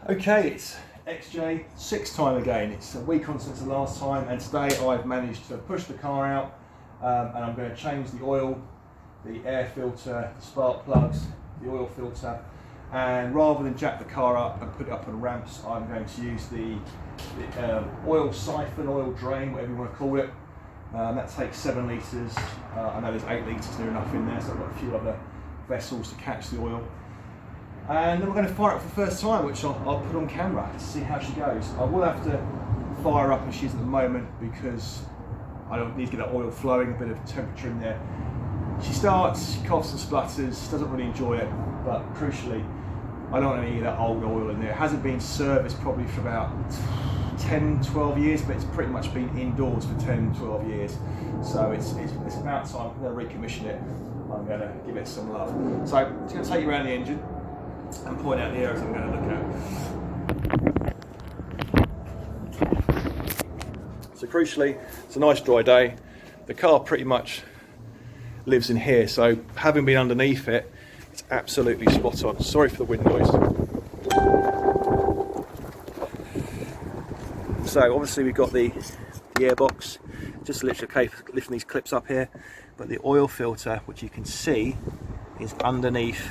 Okay, it's XJ6 time again. It's a week on since the last time, and today I've managed to push the car out and I'm going to change the oil, the air filter, the spark plugs, the oil filter, and rather than jack the car up and put it up on ramps, I'm going to use the oil siphon, oil drain, whatever you want to call it. That takes 7 litres. I know there's 8 litres near enough in there, so I've got a few other vessels to catch the oil. And then we're going to fire it for the first time, which I'll put on camera to see how she goes. I will have to fire up as she is at the moment because I don't need to get that oil flowing, a bit of temperature in there. She starts, she coughs and splutters, doesn't really enjoy it, but crucially, I don't want any of that old oil in there. It hasn't been serviced probably for about 10-12 years, but it's pretty much been indoors for 10-12 years. So it's about time. I'm going to recommission it. I'm going to give it some love. So I'm just going to take you around the engine and point out the areas I'm going to look at. So crucially, it's a nice dry day. The car pretty much lives in here, so having been underneath it, it's absolutely spot on. Sorry for the wind noise. So obviously we've got the airbox, just literally a case of lifting these clips up here, but the oil filter, which you can see, is underneath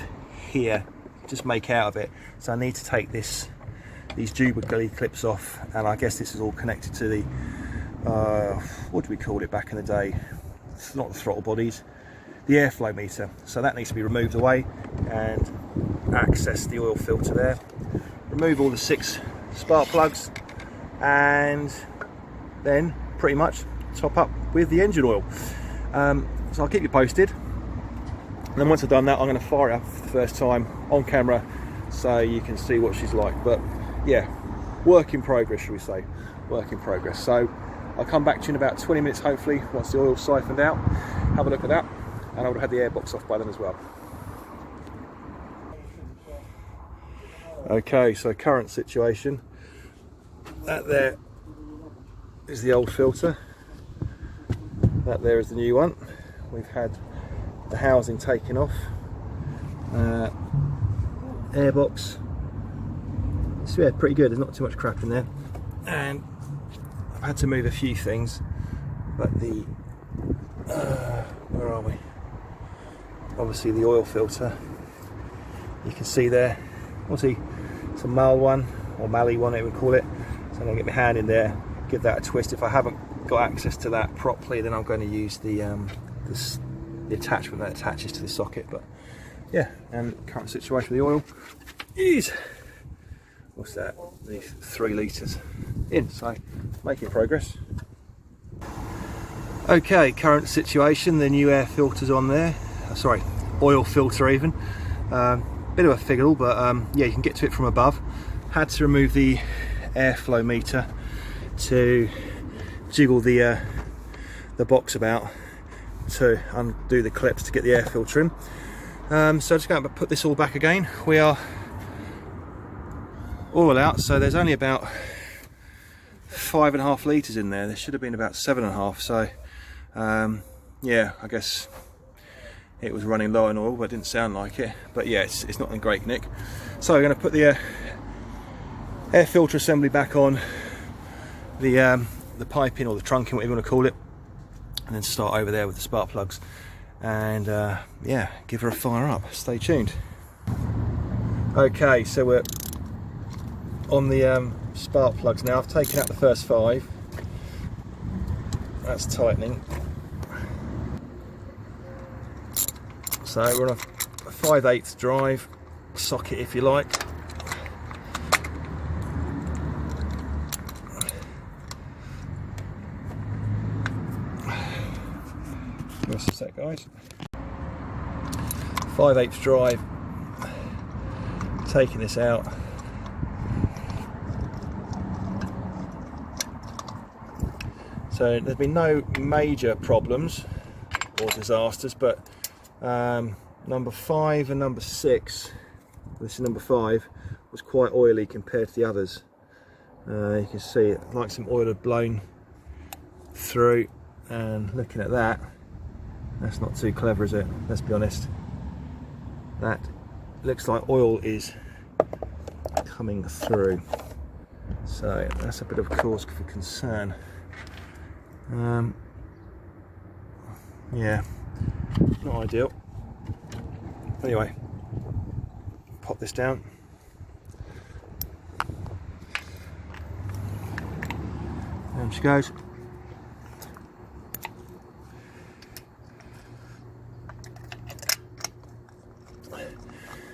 here. Just make out of it. So I need to take these Jubilee clips off, and I guess this is all connected to the what do we call it back in the day? It's not the throttle bodies, the airflow meter. So that needs to be removed away and access the oil filter there. Remove all the 6 spark plugs, and then pretty much top up with the engine oil. So I'll keep you posted. And then once I've done that, I'm going to fire it up for the first time on camera so you can see what she's like. But yeah, work in progress, shall we say. Work in progress. So I'll come back to you in about 20 minutes, hopefully, once the oil's siphoned out. Have a look at that. And I would have had the airbox off by then as well. Okay, so current situation. That there is the old filter. That there is the new one. We've had the housing taken off, airbox, so yeah, pretty good. There's not too much crap in there, and I've had to move a few things, but the where are we? Obviously the oil filter, you can see there, obviously it's a Mal one, or Mally one it would call it, so I'm going to get my hand in there, give that a twist. If I haven't got access to that properly, then I'm going to use the attachment that attaches to the socket. But yeah, and current situation with the oil is, what's that, the 3 litres in, so making progress. Okay, current situation, the new air filter's on there, sorry, oil filter even, bit of a fiddle, but yeah, you can get to it from above. Had to remove the airflow meter to jiggle the box about to undo the clips to get the air filter in. So just going to put this all back again. We are all out, so there's only about 5.5 litres in there. There should have been about 7.5, so yeah, I guess it was running low on oil, but it didn't sound like it. But yeah, it's not in great nick. So we're going to put the air filter assembly back on, the piping or the trunking, whatever you want to call it, and then start over there with the spark plugs, and yeah, give her a fire up. Stay tuned. Okay, so we're on the spark plugs now. I've taken out the first 5. That's tightening. So we're on a 5/8 drive socket, if you like. Just a sec, guys. 5/8 drive. Taking this out. So there's been no major problems or disasters, but number 5 and number 6, this is number 5, was quite oily compared to the others. You can see it, like some oil had blown through, and looking at that, that's not too clever, is it? Let's be honest. That looks like oil is coming through. So that's a bit of cause for concern. Yeah, not ideal. Anyway, pop this down. There she goes.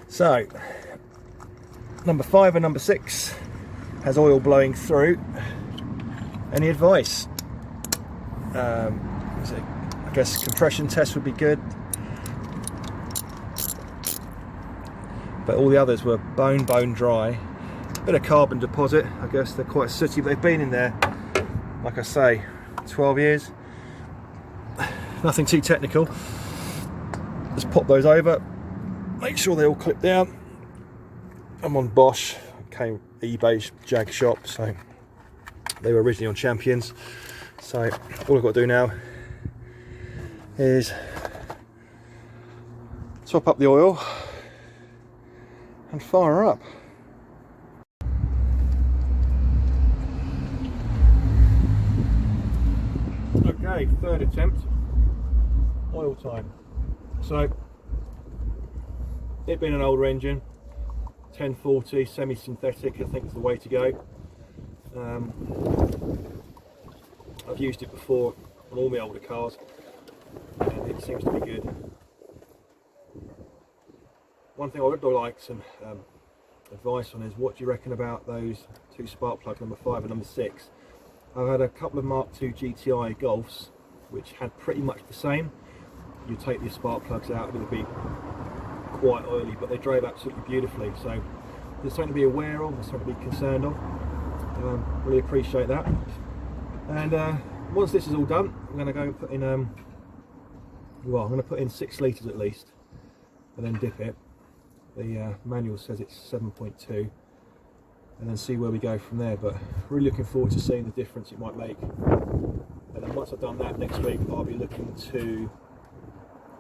So, number 5 and number 6 has oil blowing through. Any advice? I guess compression test would be good, but all the others were bone dry. Bit of carbon deposit. I guess they're quite sooty, but they've been in there, like I say, 12 years. Nothing too technical. Just pop those over, make sure they all clip down. I'm on Bosch, came eBay Jag shop, so they were originally on Champions. So all I've got to do now is top up the oil and fire up. Okay, third attempt, oil time. So it being an older engine, 1040 semi-synthetic, I think is the way to go. I've used it before on all my older cars and it seems to be good. One thing I would like some advice on is, what do you reckon about those two spark plugs, number 5 and number 6? I've had a couple of Mark II GTI Golfs which had pretty much the same. You take the spark plugs out, it would be quite oily, but they drove absolutely beautifully. So there's something to be aware of, there's something to be concerned of. Really appreciate that. And once this is all done, I'm going to go and put in, well, I'm going to put in 6 litres at least, and then dip it. The manual says it's 7.2, and then see where we go from there. But really looking forward to seeing the difference it might make. And then once I've done that, next week I'll be looking to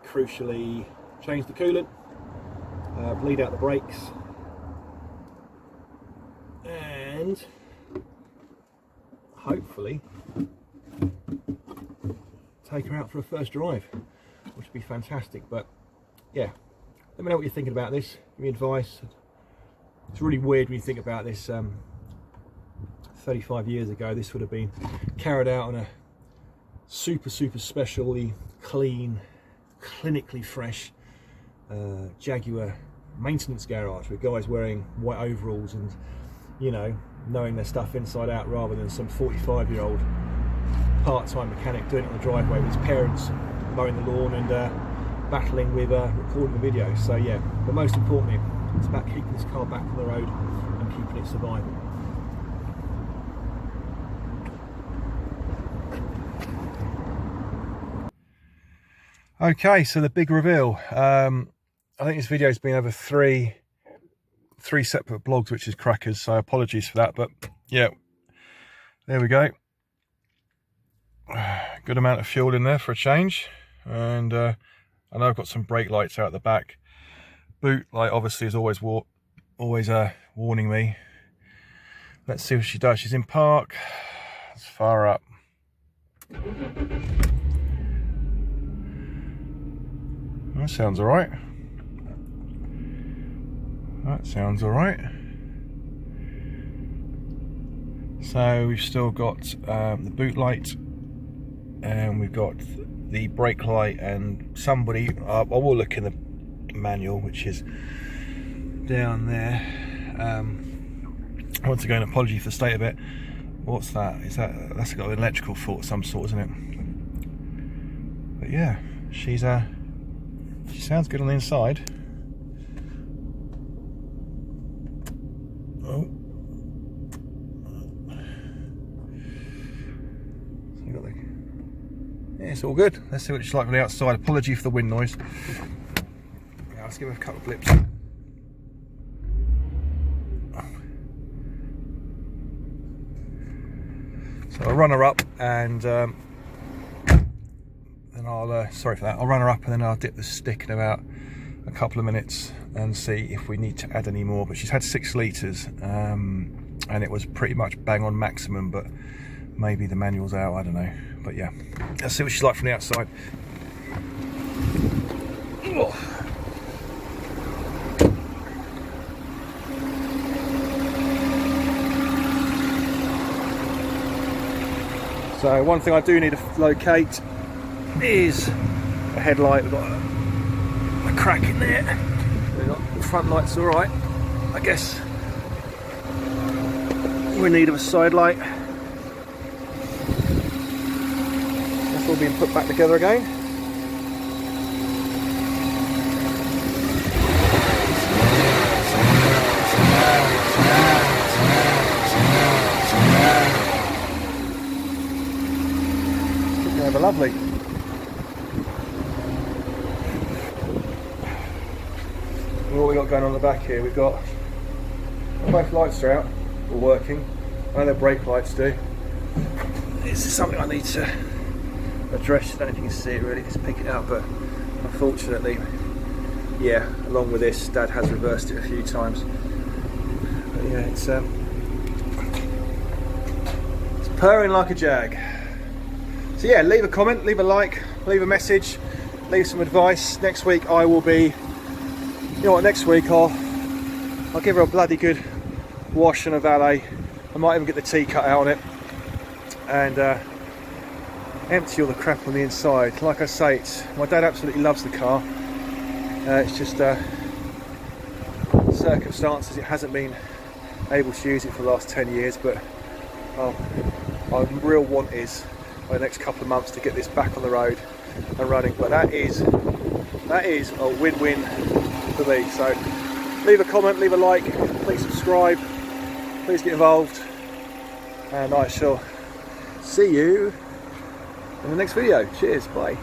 crucially change the coolant, bleed out the brakes, and hopefully take her out for a first drive, which would be fantastic. But yeah, let me know what you're thinking about this, give me advice. It's really weird when you think about this. 35 years ago this would have been carried out on a super specially clean, clinically fresh Jaguar maintenance garage with guys wearing white overalls and, you know, knowing their stuff inside out, rather than some 45-year-old part-time mechanic doing it on the driveway with his parents mowing the lawn and battling with recording the video. So yeah, but most importantly, it's about keeping this car back on the road and keeping it surviving. Okay, so the big reveal. I think this video has been over three separate blogs, which is crackers, so apologies for that. But yeah, there we go. Good amount of fuel in there for a change. And I know I've got some brake lights out the back. Boot light obviously is always warning me. Let's see what she does. She's in park. Let's fire up. That sounds alright. That sounds alright. So we've still got the boot light, and we've got the brake light, and somebody, I will look in the manual, which is down there. Once again, apology for the state of it. What's that? That's got an electrical fault of some sort, isn't it? But yeah, she sounds good on the inside. Oh. So you got the, yeah, it's all good. Let's see what she's like on the outside. Apology for the wind noise. Yeah, let's give her a couple of blips. So I'll run her up, and then I'll sorry for that. I'll run her up and then I'll dip the stick in about a couple of minutes and see if we need to add any more. But she's had 6 litres and it was pretty much bang on maximum, but maybe the manual's out, I don't know. But yeah, let's see what she's like from the outside. Oh. So one thing I do need to locate is a headlight. We've got a crack in there. The front light's all right. I guess we're in need of a side light. That's all being put back together again. Lovely. What we got going on the back here? We've got both lights are out, or working. I know the brake lights do. This is something I need to address. I don't know if you can see it really. Just pick it up, but unfortunately, yeah. Along with this, Dad has reversed it a few times. But yeah, it's purring like a jag. So yeah, leave a comment, leave a like, leave a message, leave some advice. Next week I will be, you know what, next week I'll give her a bloody good wash and a valet. I might even get the tea cut out on it and empty all the crap on the inside. Like I say, my dad absolutely loves the car. It's just circumstances, it hasn't been able to use it for the last 10 years, but my real want is the next couple of months to get this back on the road and running. But that is a win-win for me. So leave a comment, leave a like, please subscribe, please get involved, and I shall see you in the next video. Cheers, bye.